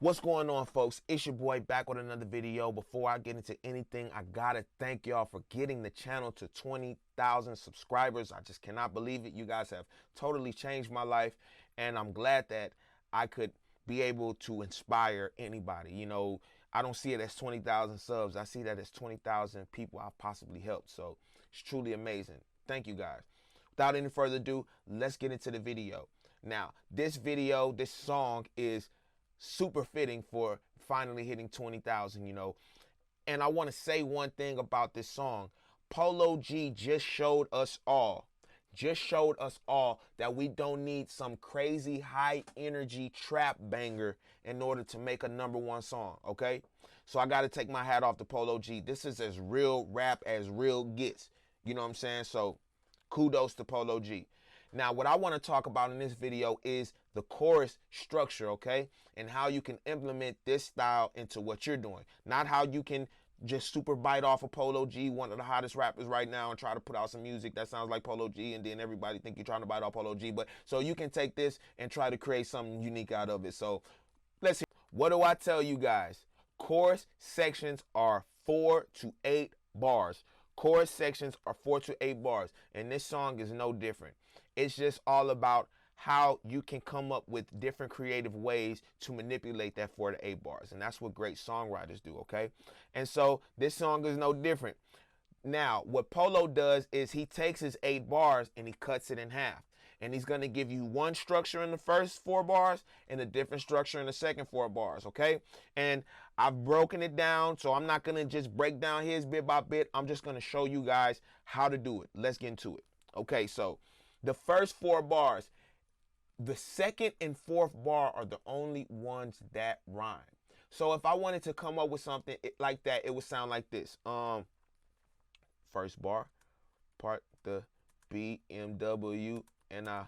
What's going on, folks? It's your boy back with another video. Before I get into anything, I gotta thank y'all for getting the channel to 20,000 subscribers. I just cannot believe it. You guys have totally changed my life, and I'm glad that I could be able to inspire anybody. You know, I don't see it as 20,000 subs. I see that as 20,000 people I've possibly helped. So it's truly amazing. Thank you guys. Without any further ado, let's get into the video. Now, this song is super fitting for finally hitting 20,000, you know. And I want to say one thing about this song. Polo G just showed us all that we don't need some crazy high energy trap banger in order to make a #1 song, okay? So I got to take my hat off to Polo G. This is as real rap as real gets. You know what I'm saying? So kudos to Polo G. Now, what I want to talk about in this video is the chorus structure, okay? And how you can implement this style into what you're doing. Not how you can just super bite off of Polo G, one of the hottest rappers right now, and try to put out some music that sounds like Polo G, and then everybody think you're trying to bite off Polo G. But so you can take this and try to create something unique out of it. So let's see. What do I tell you guys? Chorus sections are 4 to 8 bars. Chorus sections are 4 to 8 bars, and this song is no different. It's just all about how you can come up with different creative ways to manipulate that 4 to 8 bars, and that's what great songwriters do, okay? And so this song is no different. Now, what Polo does is he takes his 8 bars and he cuts it in half. And he's going to give you one structure in the first 4 bars and a different structure in the second 4 bars, okay? And I've broken it down, so I'm not going to just break down his bit by bit. I'm just going to show you guys how to do it. Let's get into it. Okay, so the first 4 bars, the second and 4th bar are the only ones that rhyme. So if I wanted to come up with something like that, it would sound like this. First bar, part the BMW, and I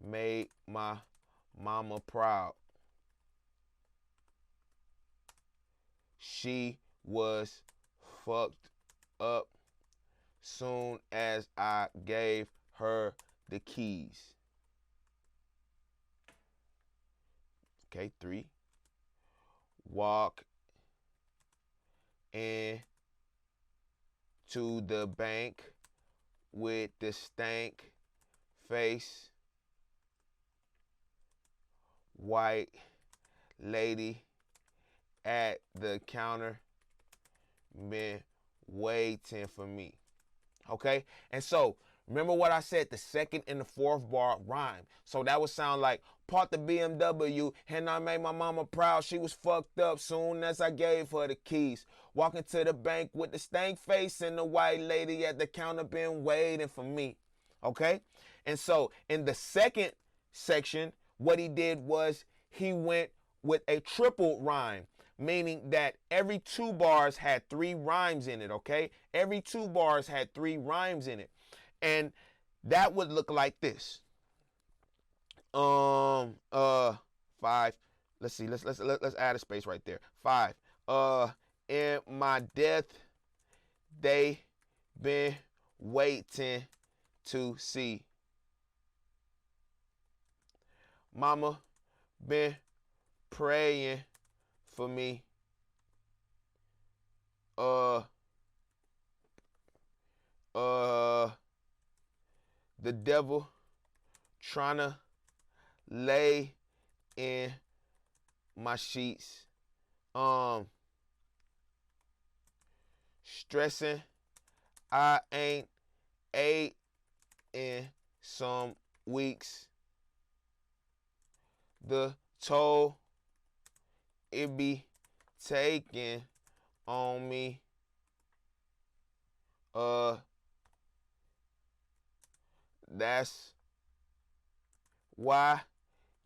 made my mama proud. She was fucked up soon as I gave her the keys. Okay, 3. Walk in to the bank with the stank face. White lady at the counter been waiting for me. Okay? And so, remember what I said, the second and the 4th bar rhyme. So that would sound like, parked the BMW, and I made my mama proud. She was fucked up soon as I gave her the keys. Walking to the bank with the stank face and the white lady at the counter been waiting for me. Okay? And so in the second section, what he did was he went with a triple rhyme, meaning that every 2 bars had 3 rhymes in it, okay? Every 2 bars had 3 rhymes in it. And that would look like this. 5. Let's see. Let's add a space right there. 5. In my death, they been waiting to see. Mama been praying for me. The devil tryna lay in my sheets. Stressing I ain't ate in some weeks. The toll it be taking on me. That's why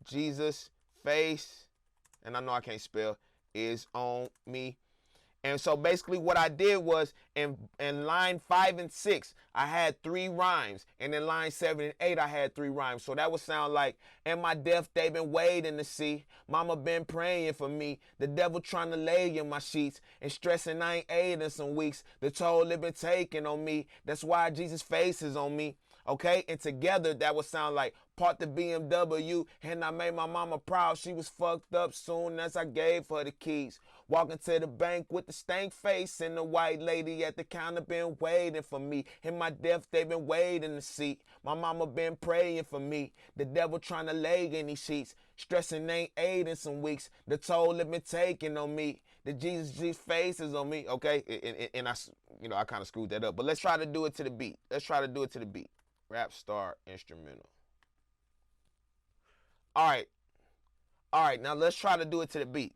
Jesus' face, and I know I can't spell, is on me. And so basically what I did was in line 5 and 6, I had 3 rhymes. And in line 7 and 8, I had 3 rhymes. So that would sound like, in my death, they been waiting to see. Mama been praying for me. The devil trying to lay in my sheets. And stressing I ain't ate in some weeks. The toll it been taking on me. That's why Jesus' face is on me. Okay, and together that would sound like parked the BMW and I made my mama proud. She was fucked up soon as I gave her the keys. Walking to the bank with the stank face and the white lady at the counter been waiting for me. In my death, they been waiting in the seat. My mama been praying for me. The devil trying to lay in these sheets. Stressing ain't aid in some weeks. The toll it been taking on me. The Jesus face is on me. Okay, and I kind of screwed that up. But let's try to do it to the beat. Let's try to do it to the beat. Rapstar instrumental. All right. Now let's try to do it to the beat.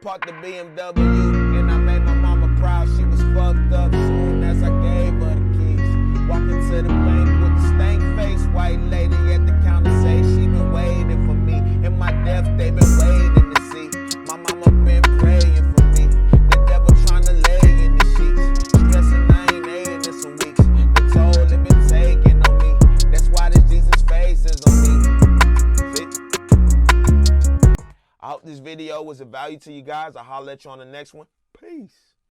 Parked the BMW and I made my mama proud. She was fucked up soon as I gave her the keys. Walking to the bank with the stank face, white lady at the counter say she been waiting for me. In my death, they been waiting to see. My mama been praying for me. The devil trying to lay in the sheets. Stressing I ain't ate in some weeks. The toll it been taking on me. That's why this Jesus face is on me. I hope this video was of value to you guys. I'll holler at you on the next one. Peace.